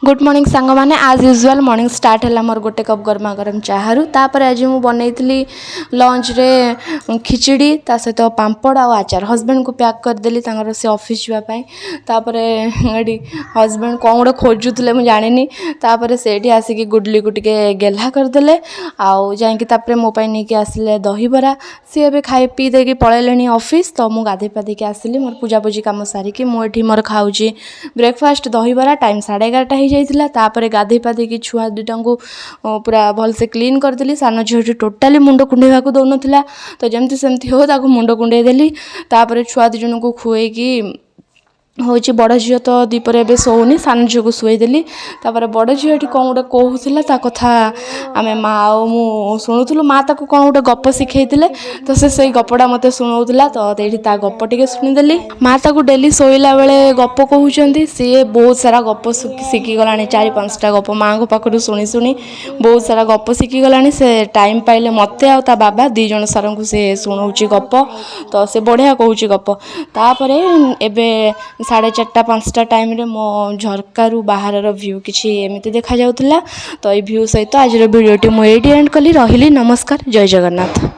Good morning सांग मैंने आज यूजुअल मॉर्निंग स्टार्ट है मोर गोटे कप गर्मा गरम चाहरू तापर आज मुझे बनई लंच रे खिचड़ी ता सहित पांपड़ आ आचार हजबैंड को पैक करदेली से ऑफिस जावाई तापर हजबैंड कौन गोटे खोजुले मुझे जानी तापर से आसिक गुडली को टिके गेल्हा करदे आउ जाकि मोपाई नहीं आसिले दहीबरा सी ए खाई पी देकी पलैले ऑफिस तो मुझे गाधे पाधे आसिली मोर पूजापूजी कम सारिकी मुझे मोर खाऊँ ब्रेकफास्ट दहीबरा टाइम 11:30 जाइला तापर गाधे पाधे छुआ दुटा को पूरा भलसे क्लीन करदेली सान झील टोटाली मुंड कुंडेवा दौन तो जमती सेमती हो मुंड कुंडे देली तापर छुआ दिजन को खुएकी हूँ बड़ झील तो दीपर एवं शोनी सान झील को शुईदेली तापर बड़ झील कौन गोटे कहूला कथा आम माँ मु शुणुलु माँ ताको कौन गोटे गप शिखई तो से गपटा मत शुणाऊला तो ये गप टे शुणीदेली माँ ताको डेली शोला बेले गप कहते सी बहुत सारा गप शिखीगला 4-5टा गप माँ को पाखु शुणी शुणी बहुत सारा गप शिखीगला से टाइम पाइले मत आ बाबा दीज सार को सी शुणाऊँ गप तो से बढ़िया कहूँ गप तापर एवं 4:30-5टा टाइम रे मो झरकारु बाहर व्यू किसी एमती देखा जाउथला तो ये व्यू सहित आज वीडियोटी मुझे एंड कली रही नमस्कार जय जगन्नाथ।